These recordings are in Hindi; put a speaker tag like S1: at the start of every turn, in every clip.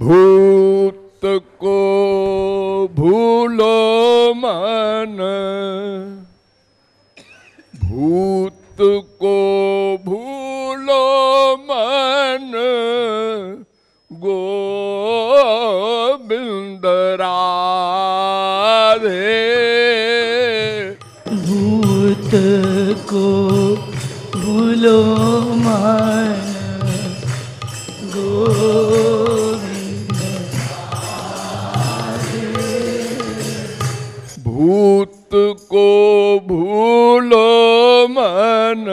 S1: भूत को भूलो मन, भूत को भूलो मन, गोविंद राधे।
S2: भूत को भूलो मन, गोविंद राधे।
S1: भूत को भूलो मन,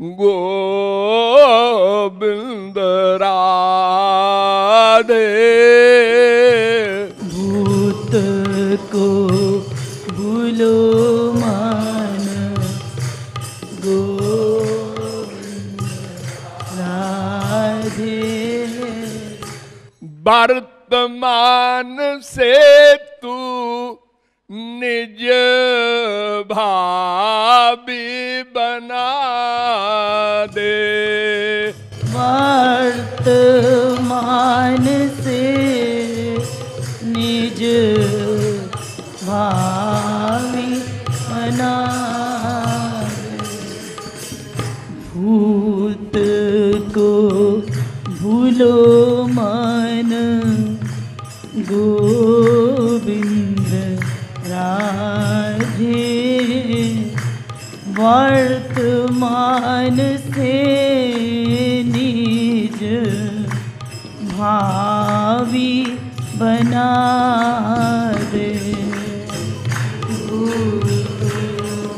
S1: गोविंद राधे।
S2: भूत को भूलो मन, गोविंद राधे।
S1: वर्तमान से तू निज भावी बना दे।
S2: वर्तमान से निज भावी बना दे। भूत को भूलो मन, गोविंद राधे। वर्तमान से निज भावी बना दे। भूत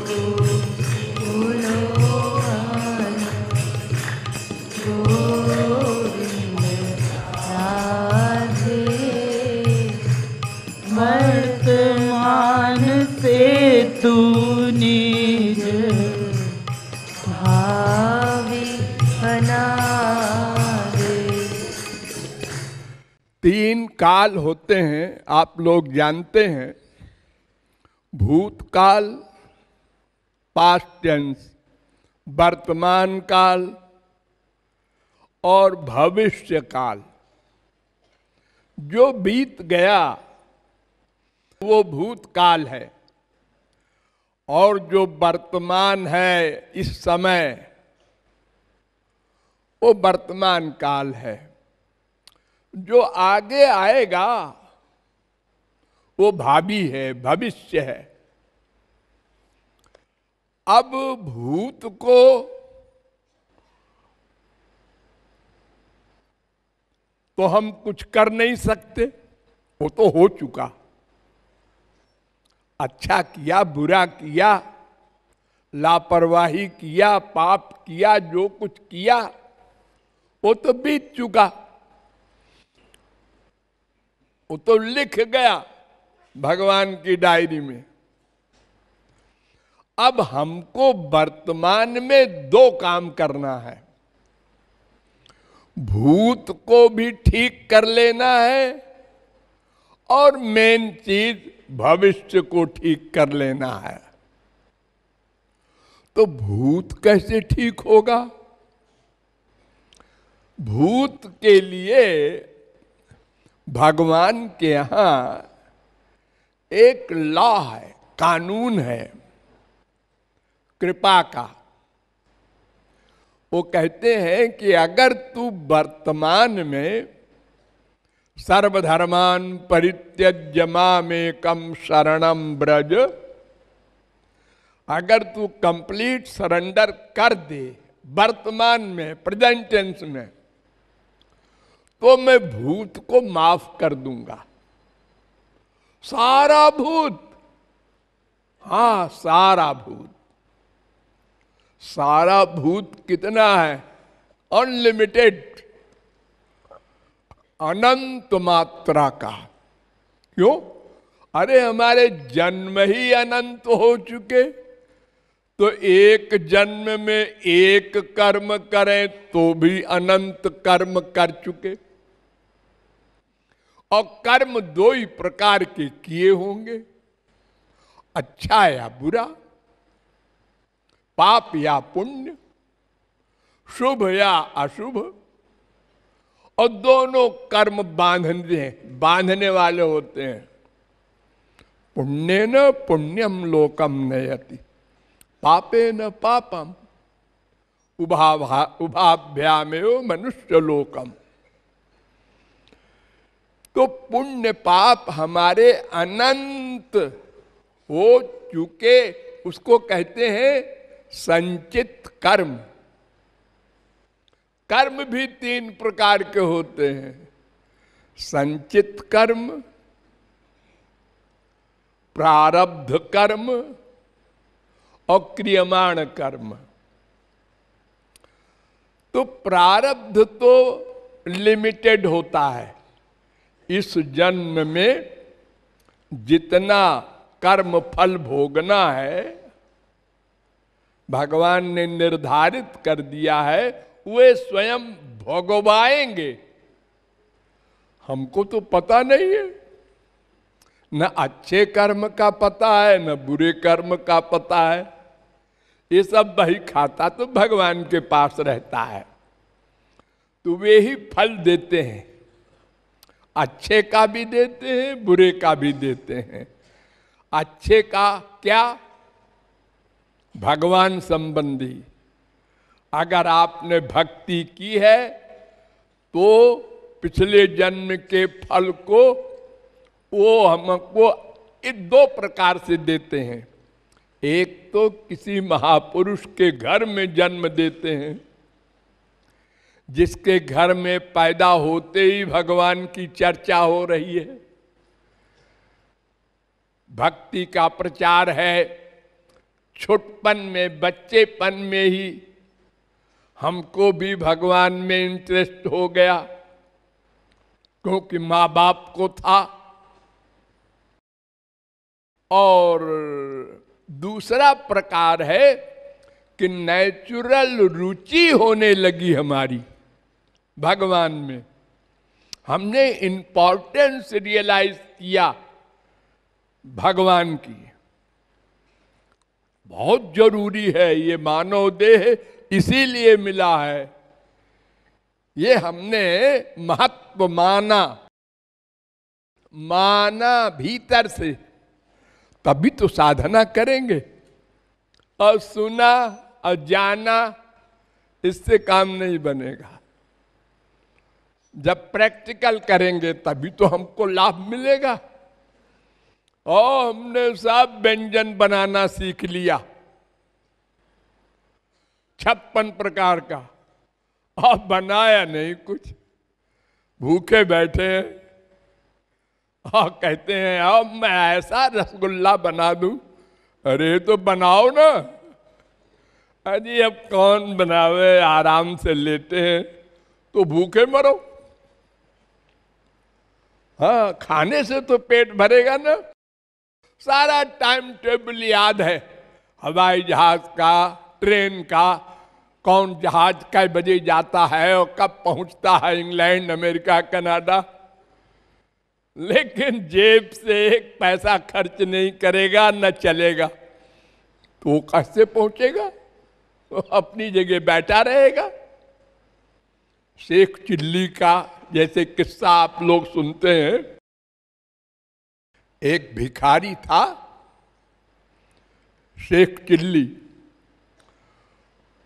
S2: को भूलो मन, गोविंद राधे। वर्तमान से तू निज भावी बना दे।
S1: तीन काल होते हैं, आप लोग जानते हैं। भूतकाल, पास्ट टेंस, वर्तमान काल और भविष्य काल। जो बीत गया वो भूतकाल है, और जो वर्तमान है इस समय वो वर्तमान काल है। जो आगे आएगा वो भावी है, भविष्य है। अब भूत को तो हम कुछ कर नहीं सकते, वो तो हो चुका। अच्छा किया, बुरा किया, लापरवाही किया, पाप किया, जो कुछ किया वो तो बीत चुका, वो तो लिख गया भगवान की डायरी में। अब हमको वर्तमान में दो काम करना है। भूत को भी ठीक कर लेना है और मेन चीज भविष्य को ठीक कर लेना है। तो भूत कैसे ठीक होगा? भूत के लिए भगवान के यहां एक लॉ है, कानून है कृपा का। वो कहते हैं कि अगर तू वर्तमान में सर्वधर्मान परित्यज्य मामेकं शरणं व्रज, अगर तू कंप्लीट सरेंडर कर दे वर्तमान में, प्रेजेंट टेंस में, तो मैं भूत को माफ कर दूंगा। सारा भूत, हाँ सारा भूत। सारा भूत कितना है? अनलिमिटेड, अनंत मात्रा का। क्यों? अरे हमारे जन्म ही अनंत हो चुके, तो एक जन्म में एक कर्म करें तो भी अनंत कर्म कर चुके। और कर्म दो ही प्रकार के किए होंगे, अच्छा या बुरा, पाप या पुण्य, शुभ या अशुभ। और दोनों कर्म बांधने वाले होते हैं। पुण्येन पुण्यम लोकम नयति, पापेन पापम, उभाभ्यामेव मनुष्य लोकम। तो पुण्य पाप हमारे अनंत हो चुके, उसको कहते हैं संचित कर्म। कर्म भी 3 प्रकार के होते हैं, संचित कर्म, प्रारब्ध कर्म और क्रियमाण कर्म। तो प्रारब्ध तो लिमिटेड होता है, इस जन्म में जितना कर्म फल भोगना है भगवान ने निर्धारित कर दिया है, वे स्वयं भोगवाएंगे। हमको तो पता नहीं है, न अच्छे कर्म का पता है न बुरे कर्म का पता है। ये सब बही खाता तो भगवान के पास रहता है, तो वे ही फल देते हैं, अच्छे का भी देते हैं बुरे का भी देते हैं। अच्छे का क्या? भगवान संबंधी। अगर आपने भक्ति की है तो पिछले जन्म के फल को वो हमको 2 प्रकार से देते हैं। एक तो किसी महापुरुष के घर में जन्म देते हैं, जिसके घर में पैदा होते ही भगवान की चर्चा हो रही है, भक्ति का प्रचार है। छोटपन में, बच्चेपन में ही हमको भी भगवान में इंटरेस्ट हो गया, क्योंकि माँ बाप को था। और दूसरा प्रकार है कि नेचुरल रुचि होने लगी हमारी भगवान में, हमने इंपॉर्टेंस रियलाइज किया भगवान की। बहुत जरूरी है ये मानव देह, इसीलिए मिला है। ये हमने महत्व माना भीतर से, तभी तो साधना करेंगे। और सुना और जाना, इससे काम नहीं बनेगा। जब प्रैक्टिकल करेंगे तभी तो हमको लाभ मिलेगा। और हमने सब व्यंजन बनाना सीख लिया 56 प्रकार का, और बनाया नहीं कुछ, भूखे बैठे हैं और कहते हैं अब मैं ऐसा रसगुल्ला बना दूं। अरे तो बनाओ ना। अरे अब कौन बनावे, आराम से लेटे हैं तो भूखे मरो। हाँ, खाने से तो पेट भरेगा ना। सारा टाइम टेबल याद है, हवाई जहाज का, ट्रेन का, कौन जहाज कै बजे जाता है और कब पहुंचता है इंग्लैंड, अमेरिका, कनाडा। लेकिन जेब से 1 पैसा खर्च नहीं करेगा, न चलेगा, तो वो कैसे पहुंचेगा? तो अपनी जगह बैठा रहेगा। शेख चिल्ली का जैसे किस्सा आप लोग सुनते हैं। एक भिखारी था शेख चिल्ली,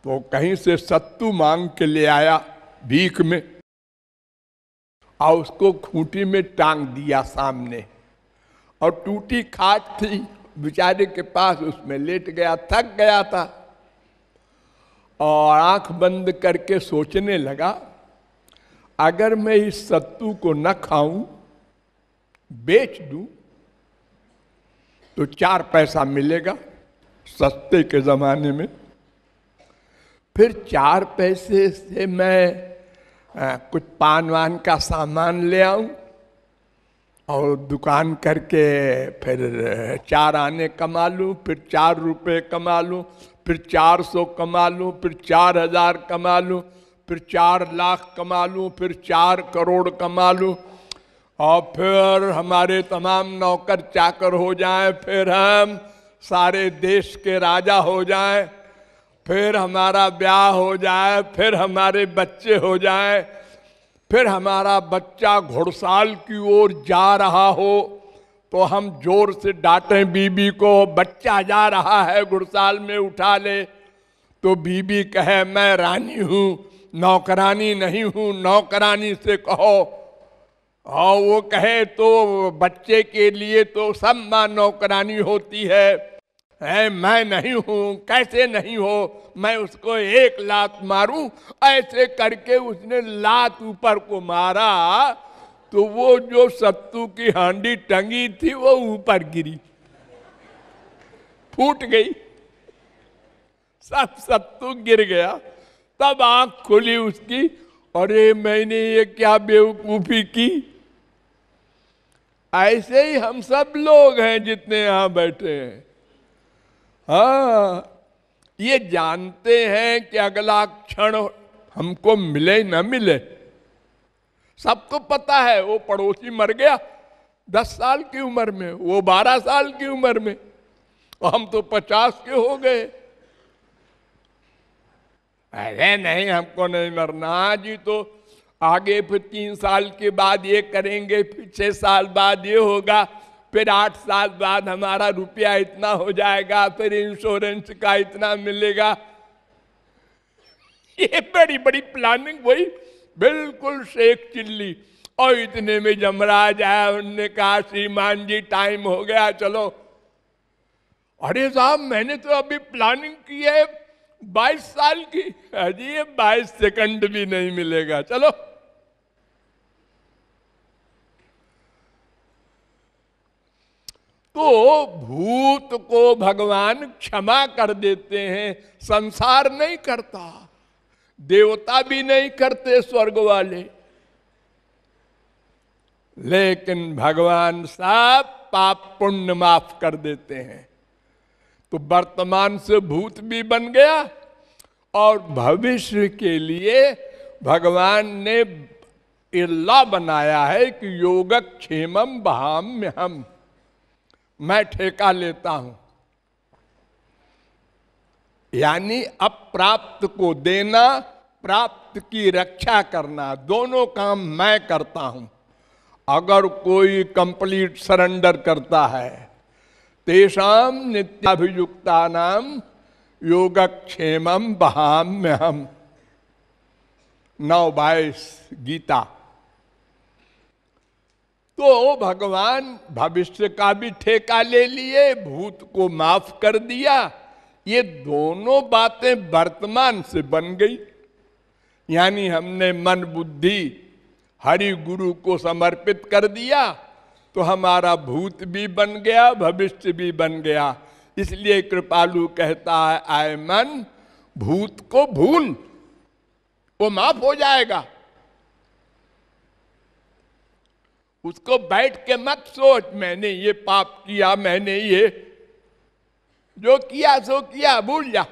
S1: तो कहीं से सत्तू मांग के ले आया भीख में, और उसको खूंटी में टांग दिया सामने, और टूटी खाट थी बेचारे के पास, उसमें लेट गया, थक गया था, और आंख बंद करके सोचने लगा, अगर मैं इस सत्तू को न खाऊं, बेच दूं, तो 4 पैसा मिलेगा सस्ते के जमाने में। फिर 4 पैसे से मैं कुछ पान वान का सामान ले आऊं, और दुकान करके फिर 4 आने कमा लूं, फिर 4 रुपए कमा लूं, फिर 400 कमा लूं, फिर 4000 कमा लूं, फिर 4 लाख कमा लूं, फिर 4 करोड़ कमा लूं, और फिर हमारे तमाम नौकर चाकर हो जाएं, फिर हम सारे देश के राजा हो जाएं, फिर हमारा ब्याह हो जाए, फिर हमारे बच्चे हो जाएं, फिर हमारा बच्चा घुड़साल की ओर जा रहा हो तो हम जोर से डांटें बीबी को, बच्चा जा रहा है घुड़साल में उठा ले। तो बीबी कहे मैं रानी हूं, नौकरानी नहीं हूं, नौकरानी से कहो। और वो कहे तो बच्चे के लिए तो सब मां नौकरानी होती है, मैं नहीं हूं, कैसे नहीं हो, मैं उसको एक लात मारूं। ऐसे करके उसने लात ऊपर को मारा तो वो जो सत्तू की हांडी टंगी थी वो ऊपर गिरी, फूट गई, सब सत्तू गिर गया। तब आंख खुली उसकी, अरे मैंने ये क्या बेवकूफी की। ऐसे ही हम सब लोग हैं जितने यहां बैठे हैं। हाँ, ये जानते हैं कि अगला क्षण हमको मिले न मिले, सबको पता है। वो पड़ोसी मर गया 10 साल की उम्र में, वो 12 साल की उम्र में, और हम तो 50 के हो गए। अरे नहीं, हमको नहीं मरना जी, तो आगे फिर 3 साल के बाद ये करेंगे, फिर 6 साल बाद ये होगा, फिर 8 साल बाद हमारा रुपया इतना हो जाएगा, फिर इंश्योरेंस का इतना मिलेगा। ये बड़ी बड़ी प्लानिंग, वही बिल्कुल शेख चिल्ली। और इतने में जमराज आया, उन्होंने कहा श्रीमान जी टाइम हो गया, चलो। अरे साहब मैंने तो अभी प्लानिंग की है 22 साल की। अजी ये 22 सेकंड भी नहीं मिलेगा, चलो। तो भूत को भगवान क्षमा कर देते हैं, संसार नहीं करता, देवता भी नहीं करते, स्वर्ग वाले। लेकिन भगवान सब पाप पुण्य माफ कर देते हैं। तो वर्तमान से भूत भी बन गया, और भविष्य के लिए भगवान ने लॉ बनाया है कि योगक्षेमम वहाम्यहम्, मैं ठेका लेता हूं। यानी अप्राप्त को देना, प्राप्त की रक्षा करना, दोनों काम मैं करता हूं। अगर कोई कंप्लीट सरेंडर करता है, तेषाम नित्याभियुक्तानाम योगक्षेमम वहाम्यहम्, 9:22 गीता। तो भगवान भविष्य का भी ठेका ले लिए, भूत को माफ कर दिया। ये दोनों बातें वर्तमान से बन गई। यानी हमने मन बुद्धि हरि गुरु को समर्पित कर दिया तो हमारा भूत भी बन गया, भविष्य भी बन गया। इसलिए कृपालु कहता है, आए मन भूत को भूल, वो माफ हो जाएगा। उसको बैठ के मत सोच मैंने ये पाप किया, मैंने ये जो किया सो किया, भूल जा।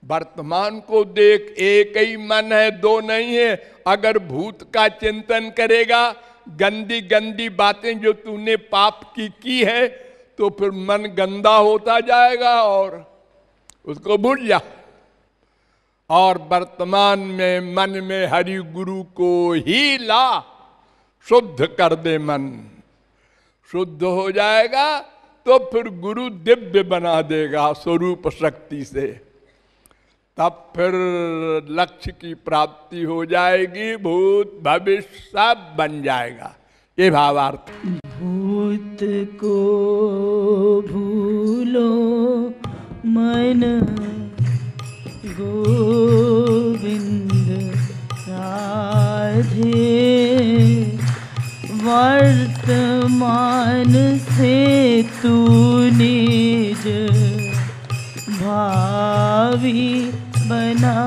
S1: वर्तमान को देख, एक ही मन है, दो नहीं है। अगर भूत का चिंतन करेगा, गंदी गंदी बातें जो तूने पाप की है, तो फिर मन गंदा होता जाएगा और उसको भूल जा। और वर्तमान में मन में हरि गुरु को ही ला, शुद्ध कर दे। मन शुद्ध हो जाएगा तो फिर गुरु दिव्य बना देगा स्वरूप शक्ति से। तब फिर लक्ष्य की प्राप्ति हो जाएगी, भूत भविष्य सब बन जाएगा। ये भावार्थ।
S2: भूत को भूलो मन गोविंद राधे, वर्तमान से तू निज भावी बना